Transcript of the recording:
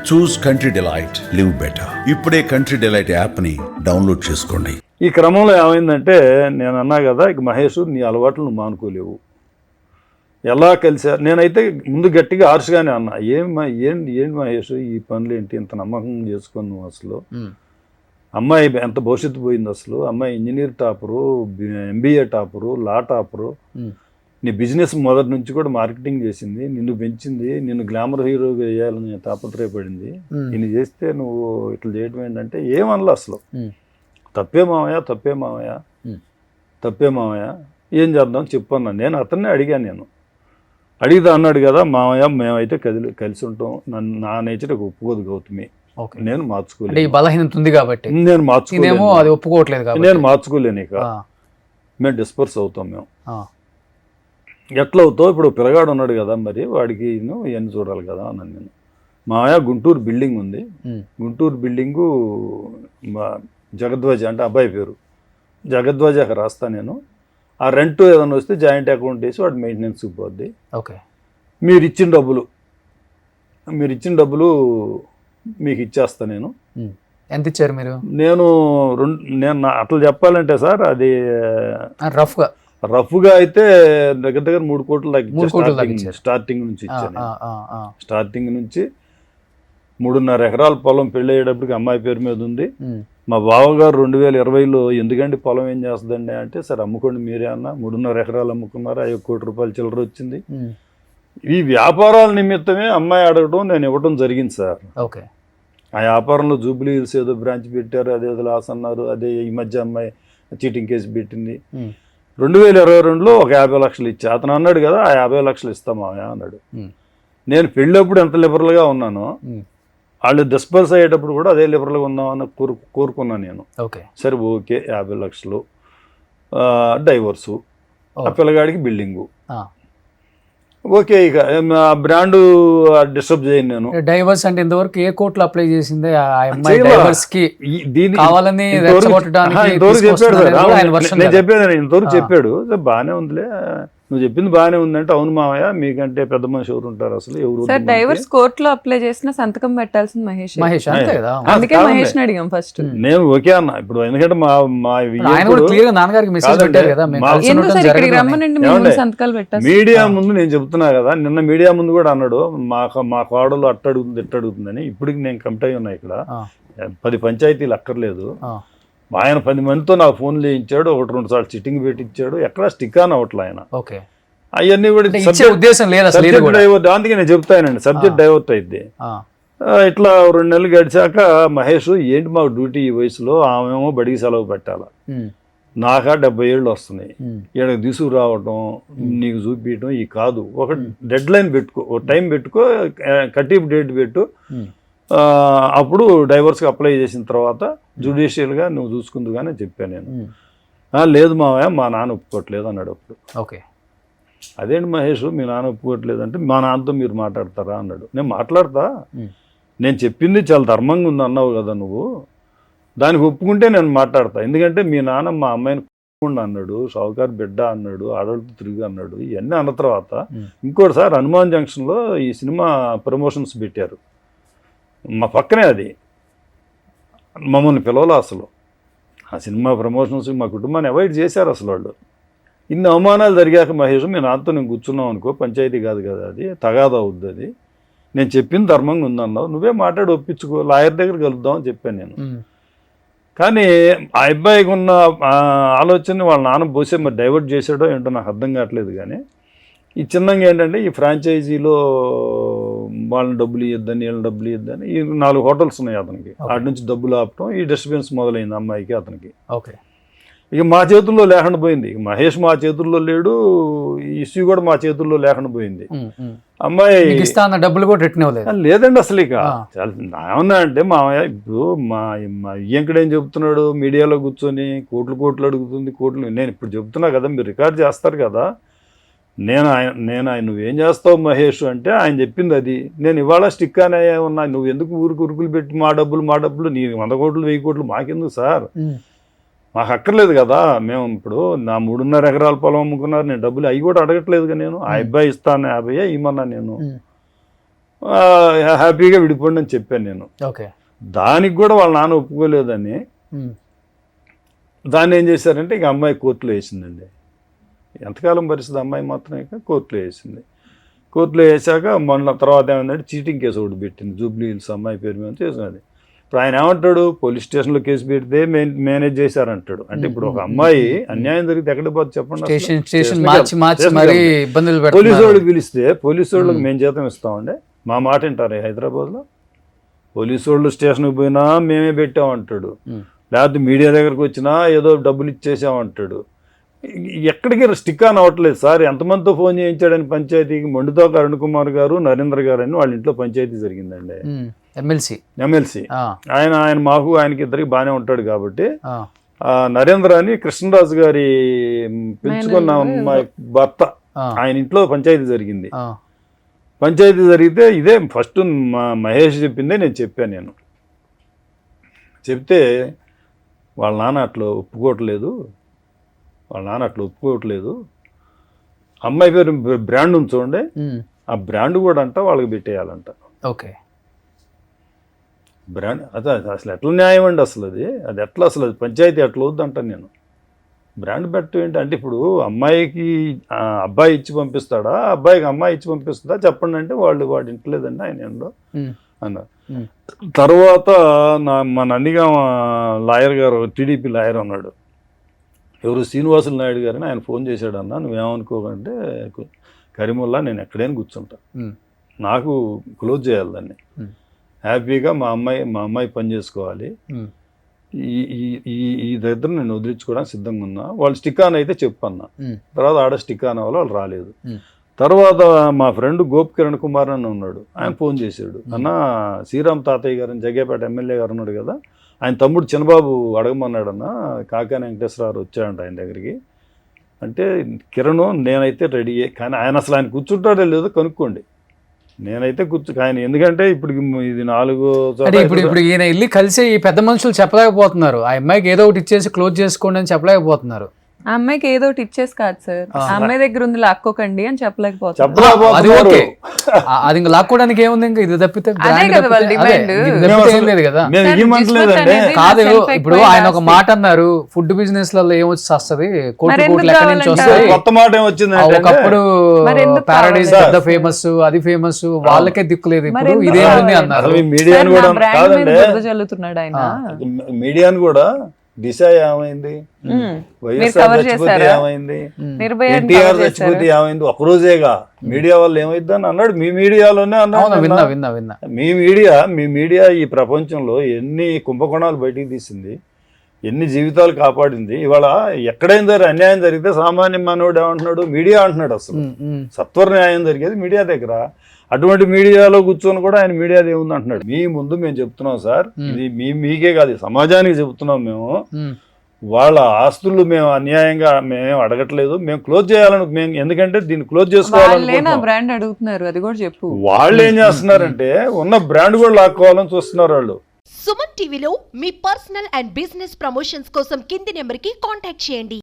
చూస్ country delight, live better. ఇప్పుడే country delight యాప్ని download చేసుకోండి. ఈ క్రమంలో ఏమైందంటే నేను అన్నా కదా, ఇక మహేష్ నీ అలవాట్లు నువ్వు మానుకోలేవు. ఎలా కలిసారు? నేనైతే ముందు గట్టిగా హార్ష్గానే అన్నా, ఏంటి మహేష్ ఈ పనులు ఏంటి, ఇంత నమ్మకం చేసుకొని నువ్వు అసలు అమ్మాయి ఎంత భవిష్యత్తు పోయింది అసలు. అమ్మాయి ఇంజనీర్ టాపరు, ఎంబీఏ టాపరు, లా టాపరు. నీ బిజినెస్ మొదటి నుంచి కూడా మార్కెటింగ్ చేసింది, నిన్ను పెంచింది, నిన్ను గ్లామర్ హీరోగా వేయాలని తాపత్రయపడింది. నిన్ను చేస్తే నువ్వు ఇట్లా చేయడం ఏంటంటే ఏమనలా అసలు. తప్పే మావయ్య ఏం చేద్దాం చెప్పన్నా. నేను అతన్నే అడిగాను. అడిగితే అన్నాడు కదా, మావయ్య మేమైతే కలిసి ఉంటాం, నా నేచర్ ఒప్పుకోదు గౌతమి, నేను మార్చుకోలేదు, బలహీనత ఉంది కాబట్టి నేను మార్చుకోలేను, అది ఒప్పుకోవట్లేదు, నేను మార్చుకోలేను, ఇక మేము డిస్పర్స్ అవుతాం. మేము ఎట్లా అవుతావు? ఇప్పుడు పిల్లగాడు ఉన్నాడు కదా, మరి వాడికి ఇవన్నీ చూడాలి కదా అన్నాను నేను. మావయ్య గుంటూరు బిల్డింగ్ ఉంది, గుంటూరు బిల్డింగు జగద్వాజ అంటే అబ్బాయి పేరు, జగద్వాజకి రాస్తా నేను. ఆ రెంట్ ఏదైనా వస్తే జాయింట్ అకౌంట్ వేసి వాడు మెయింటెనెన్స్కి పోద్ది. ఓకే, మీరు ఇచ్చిన డబ్బులు మీకు ఇచ్చేస్తా నేను. ఎంత ఇచ్చారు మీరు? నేను అట్లా చెప్పాలంటే సార్, అది రఫ్గా అయితే దగ్గర 3 కోట్లు దాకా స్టార్టింగ్ నుంచి ఇచ్చాను. స్టార్టింగ్ నుంచి 3.5 ఎకరాల పొలం పెళ్ళి అయ్యేటప్పటికి అమ్మాయి పేరు మీద ఉంది. మా బావగారు 2020లో ఎందుకంటే పొలం ఏం చేస్తుందండి అంటే, సరే అమ్ముకోండి మీరే అన్న. 3.5 ఎకరాలు అమ్ముకున్నారు, 1 కోటి రూపాయలు చిల్లర వచ్చింది. ఈ వ్యాపారాల నిమిత్తమే అమ్మాయి అడగడం, నేను ఇవ్వడం జరిగింది సార్. ఓకే, ఆ వ్యాపారంలో జూబ్లీ హిల్స్ ఏదో బ్రాంచ్ పెట్టారు, అదేదో లాస్ అన్నారు, అదే ఈ మధ్య అమ్మాయి చీటింగ్ కేసు పెట్టింది. 2022లో ఒక 50 లక్షలు ఇచ్చా. అతను అన్నాడు కదా, ఆ 50 లక్షలు ఇస్తామాయా అన్నాడు. నేను పెళ్ళప్పుడు ఎంత లిబరల్గా ఉన్నానో, వాళ్ళు డిస్పర్స్ అయ్యేటప్పుడు కూడా అదే లిబరల్గా ఉందామని కోరుకున్నాను నేను. ఓకే, సరే ఓకే, 50 లక్షలు డైవర్సు, ఆ పిల్లగాడికి బిల్డింగు, ఓకే. ఇక బ్రాండ్ డిస్టర్బ్ చేయను నేను. డైవర్స్ అంటే ఇంతవరకు ఏ కోర్టులో అప్లై చేసింది? డైవర్స్ కి కావాలని చెప్పాను, ఇంతవరకు చెప్పాడు. బాగానే ఉందిలే, నువ్వు చెప్పింది బాగానే ఉందంటే, అవును మావయ్య మీకంటే పెద్ద మనిషి ఎవరు ఉంటారు అసలు, ఎవరు? డైవర్స్ కోర్టులో అప్లై చేసిన సంతకం పెట్టాల్సింది మహేష్, అంతే కదా. అందుకే మహేష్ అడిగాం ఫస్ట్. నేను ఓకే అన్న. ఇప్పుడు ఎందుకంటే నాన్నగారికి మెసేజ్ పెట్టారు కదా, సంతకాలు పెట్టాలి. మీడియా ముందు నేను చెప్తున్నా కదా, నిన్న మీడియా ముందు కూడా అన్నాడు, మా కోడలు అట్టడుగుతుంది ఇట్టడుగుతుందని. ఇప్పటికి నేను కమిట్ అయి ఉన్నా ఇక్కడ. 10 పంచాయతీలు అక్కర్లేదు. ఆయన 10 మందితో నాకు ఫోన్లు చేయించాడు, 1-2 సార్లు చిట్టింగ్ పెట్టించాడు, ఎక్కడ స్టిక్ ఆన్ అవట్లే ఆయన. అవన్నీ కూడా ఉద్దేశం లేదు, అందుకే నేను చెప్తానండి, సబ్జెక్ట్ డైవర్ట్ అయింది. ఇట్లా 2 నెలలు గడిచాక మహేష్, ఏంటి మాకు డ్యూటీ ఈ వయసులో, ఆమెమో బడికి సెలవు పెట్టాల, నాకా 70 ఏళ్ళు వస్తున్నాయి, ఈయనకు తీసుకురావటం, నీకు చూపించడం ఈ కాదు. ఒక డెడ్ లైన్ పెట్టుకో, ఒక టైం పెట్టుకో, కటీఫ్ డేట్ పెట్టు, అప్పుడు డైవర్స్కి అప్లై చేసిన తర్వాత జ్యుడిషియల్గా నువ్వు చూసుకుందు కానీ చెప్పాను నేను. లేదు మావయ్య మా నాన్న ఒప్పుకోవట్లేదు అన్నాడు అప్పుడు. ఓకే, అదేంటి మహేష్ మీ నాన్న ఒప్పుకోవట్లేదు అంటే, మా నాన్నతో మీరు మాట్లాడతారా అన్నాడు. నేను మాట్లాడతా, నేను చెప్పింది చాలా ధర్మంగా ఉంది అన్నావు కదా నువ్వు, దానికి ఒప్పుకుంటే నేను మాట్లాడతా. ఎందుకంటే మీ నాన్న మా అమ్మాయిని అన్నాడు, షావుకారు బిడ్డ అన్నాడు, ఆడవాళ్ళతో తిరిగి అన్నాడు. ఇవన్నీ అన్న తర్వాత ఇంకోటి సార్, హనుమాన్ జంక్షన్లో ఈ సినిమా ప్రమోషన్స్ పెట్టారు, మా పక్కనే అది, మమ్మల్ని పిలవలా అసలు. ఆ సినిమా ప్రమోషన్స్ మా కుటుంబాన్ని అవాయిడ్ చేశారు అసలు వాళ్ళు. ఇన్ని అవమానాలు జరిగాక మహేష్, మీ నాన్నతో నేను కూర్చున్నాం అనుకో, పంచాయతీ కాదు కదా అది, తగాదా అవుద్ది అది, నేను చెప్పింది ధర్మంగా ఉందన్నావు, నువ్వే మాట్లాడి ఒప్పించుకో, లాయర్ దగ్గర కలుద్దామని చెప్పాను నేను. కానీ ఆ అబ్బాయికి ఉన్న ఆలోచనని వాళ్ళ నాన్న పోసే మరి డైవర్ట్ చేసాడో ఏంటో నాకు అర్థం కావట్లేదు. కానీ ఈ చిన్నగా ఏంటంటే, ఈ ఫ్రాంచైజీలో వాళ్ళని డబ్బులు ఇద్దని వీళ్ళని డబ్బులు ఇద్దని, ఈ 4 హోటల్స్ ఉన్నాయి అతనికి, వాటి నుంచి డబ్బులు ఆపటం, ఈ డిస్టర్బెన్స్ మొదలైంది అమ్మాయికి అతనికి. ఓకే, ఇక మా చేతుల్లో లేకుండా పోయింది. ఇక మహేష్ మా చేతుల్లో లేడు, ఈ ఇష్యూ కూడా మా చేతుల్లో లేకుండా పోయింది. అమ్మాయి డబ్బులు కూడా రిటర్న్ అవ్వలేదు. లేదండి అసలు. ఇక చాలా ఏమన్నా అంటే, మామయ్య ఇప్పుడు మా వెంకటేం చెప్తున్నాడు, మీడియాలో కూర్చొని కోట్లు అడుగుతుంది, కోట్లు. నేను ఇప్పుడు చెప్తున్నా కదా, మీరు రికార్డ్ చేస్తారు కదా, నేను ఆయన నువ్వేం చేస్తావు మహేష్ అంటే, ఆయన చెప్పింది అది. నేను ఇవాళ స్టిక్ అనే ఉన్నా, నువ్వు ఎందుకు ఉరుకులు పెట్టి మా డబ్బులు నీ 100 కోట్లు 1000 కోట్లు మాకెందుకు సార్, మాకు అక్కర్లేదు కదా. మేము ఇప్పుడు నా 3.5 ఎకరాల పొలం అమ్ముకున్నారు, నేను డబ్బులు అవి కూడా అడగట్లేదుగా నేను. ఆ అబ్బాయి ఇస్తాను 50 ఇమ్మన్నా నేను. హ్యాపీగా విడిపోండి అని చెప్పాను నేను. ఓకే. దానికి కూడా వాళ్ళ నాన్న ఒప్పుకోలేదని దాన్ని ఏం చేశారంటే ఇక అమ్మాయి కోర్టులో వేసిందండి. ఎంతకాలం పరిస్థితి అమ్మాయి మాత్రం ఇక కోర్టులో వేసింది. కోర్టులో వేసాక మొన్న తర్వాత ఏమైందంటే చీటింగ్ కేసు ఒకటి పెట్టింది, జూబ్లీ హిల్స్ అమ్మాయి పేరు మీద చేసినది. ఇప్పుడు ఆయన ఏమంటాడు, పోలీస్ స్టేషన్లో కేసు పెడితే మేనేజ్ చేశారంటాడు. అంటే ఇప్పుడు ఒక అమ్మాయి అన్యాయం జరిగితే ఎక్కడ పోతే చెప్పండి. పోలీసు వాళ్ళకి పిలిస్తే పోలీసు వాళ్ళకి మేము జీతం ఇస్తామండి, మా మాట వింటారు హైదరాబాద్లో. పోలీసు వాళ్ళు స్టేషన్కి పోయినా మేమే పెట్టామంటాడు, లేకపోతే మీడియా దగ్గరకు వచ్చినా ఏదో డబ్బులు ఇచ్చేసామంటాడు. ఎక్కడికి స్టిక్ ఆన్ అవ్వట్లేదు సార్. ఎంతమందితో ఫోన్ చేయించాడని పంచాయతీకి, మొండితోక అరుణ్ కుమార్ గారు, నరేంద్ర గారు అని వాళ్ళ ఇంట్లో పంచాయతీ జరిగిందండి. ఎమ్మెల్సీ ఆయన మాకు ఆయనకి ఇద్దరికి బాగానే ఉంటాడు కాబట్టి నరేంద్ర అని కృష్ణరాజు గారి పెంచుకున్న అమ్మాయి భర్త, ఆయన ఇంట్లో పంచాయతీ జరిగింది. పంచాయతీ జరిగితే ఇదే ఫస్ట్ మహేష్ చెప్పిందే నేను చెప్పాను. నేను చెప్తే వాళ్ళ నాన్న అట్లా ఒప్పుకోవట్లేదు, అమ్మాయి పేరు బ్రాండ్ ఉంది చూడండి, ఆ బ్రాండ్ కూడా అంట వాళ్ళకి పెట్టేయాలంట. ఓకే. బ్రాండ్ అదే అసలు ఎట్లా న్యాయం అండి అసలు అది ఎట్లా అసలు అది పంచాయతీ ఎట్లా వద్దంటాను నేను. బ్రాండ్ పెట్టడం ఏంటి అంటే ఇప్పుడు అమ్మాయికి అబ్బాయి ఇచ్చి పంపిస్తాడా, అబ్బాయికి అమ్మాయి ఇచ్చి పంపిస్తుందా చెప్పండి అంటే వాడు ఇంటలేదండి ఆయన ఏందో అన్నారు. తర్వాత మా నందిగా లాయర్ గారు, టీడీపీ లాయర్ అన్నాడు, ఎవరు శ్రీనివాసులు నాయుడు గారని, ఆయన ఫోన్ చేశాడు, అన్న నువ్వేమనుకోకంటే కరీముల్లా నేను ఎక్కడైనా కూర్చుంటా, నాకు క్లోజ్ చేయాలి దాన్ని, హ్యాపీగా మా అమ్మాయి పని చేసుకోవాలి, ఈ దగ్గర నేను వదిలించుకోవడానికి సిద్ధంగా ఉన్నా, వాళ్ళు స్టిక్ ఆన్ అయితే చెప్పన్నా. తర్వాత ఆడ స్టిక్ ఆన్ వాళ్ళు రాలేదు. తర్వాత మా ఫ్రెండ్ గోప్ కిరణ్ కుమార్ అని ఉన్నాడు, ఆయన ఫోన్ చేశాడు, అన్న శ్రీరామ్ తాతయ్య గారు జగ్గేపేట ఎమ్మెల్యే గారు ఉన్నాడు కదా, ఆయన తమ్ముడు చిన్నబాబు అడగమన్నాడన్న, కాకాని వెంకటేశ్వరరావు వచ్చాడంట ఆయన దగ్గరికి. అంటే కిరణ్ నేనైతే రెడీయే, కానీ ఆయన అసలు ఆయన కూర్చుంటాడో లేదో కనుక్కోండి, నేనైతే ఆయన ఎందుకంటే ఇప్పుడు ఇది 4 ఇప్పుడు ఈయన వెళ్ళి కలిసి ఈ పెద్ద మనుషులు చెప్పలేకపోతున్నారు, ఆ అమ్మాయికి ఏదో ఒకటి ఇచ్చేసి క్లోజ్ చేసుకోండి అని చెప్పలేకపోతున్నారు. ఆ అమ్మాయికి ఏదో ఒకటి ఇచ్చేసి కాదు సార్, ఆ అమ్మాయి దగ్గర ఉంది లాక్కోకండి అని చెప్పలేకపోతున్నారు. అది ఓకే, అది ఇంకా లాక్కోవడానికి ఏముంది, ఇంకా ఇది తప్పితే ఏం లేదు కదా. కాదు ఇప్పుడు ఆయన ఒక మాట అన్నారు, ఫుడ్ బిజినెస్ లలో ఏమొచ్చి వస్తుంది, కోట్లు ఎక్కడి నుంచి వస్తాయి, కొత్త మాట వచ్చింది. ఒకప్పుడు పారడైజ్ పెద్ద ఫేమస్, అది ఫేమస్, వాళ్ళకే దిక్కులేదు, ఇప్పుడు ఇదేముంది అన్నారు. చల్లుతున్నాడు ఆయన. మీడియాను కూడా దిశ ఏమైంది, వైఎస్ఆర్ చచ్చిపోతే ఏమైంది, ఎన్టీఆర్ చచ్చిపోతే ఏమైంది, ఒకరోజేగా మీడియా వాళ్ళు ఏమైంది అని అన్నాడు. మీ మీడియాలోనే అన్నాడు. మీ మీడియా ఈ ప్రపంచంలో ఎన్ని కుంభకోణాలు బయటికి తీసింది, ఎన్ని జీవితాలు కాపాడింది. ఇవాళ ఎక్కడైనా అన్యాయం జరిగితే సామాన్య మానవుడు ఏమంటున్నాడు, మీడియా అంటున్నాడు. అసలు సత్వర న్యాయం జరిగేది మీడియా దగ్గర. అటువంటి మీడియాలో కూర్చొని కూడా ఆయన మీడియాది ఏముంది అంటున్నాడు. మీ ముందు మేము చెప్తున్నాం సార్, ఇది మీకే కాదు సమాజానికి చెప్తున్నాం మేము, వాళ్ళ ఆస్తులు మేము అన్యాయంగా మేము అడగట్లేదు, మేము క్లోజ్ చేయాలని మేము, ఎందుకంటే దీన్ని క్లోజ్ చేసుకోవాలని అడుగుతున్నారు. అది కూడా చెప్పు. వాళ్ళు ఏం చేస్తున్నారంటే ఉన్న బ్రాండ్ కూడా లాక్కోవాలని చూస్తున్నారు వాళ్ళు. సుమన్ టీవీలో మీ పర్సనల్ అండ్ బిజినెస్ ప్రమోషన్స్ కోసం కింది నెంబర్కి కాంటాక్ట్ చేయండి.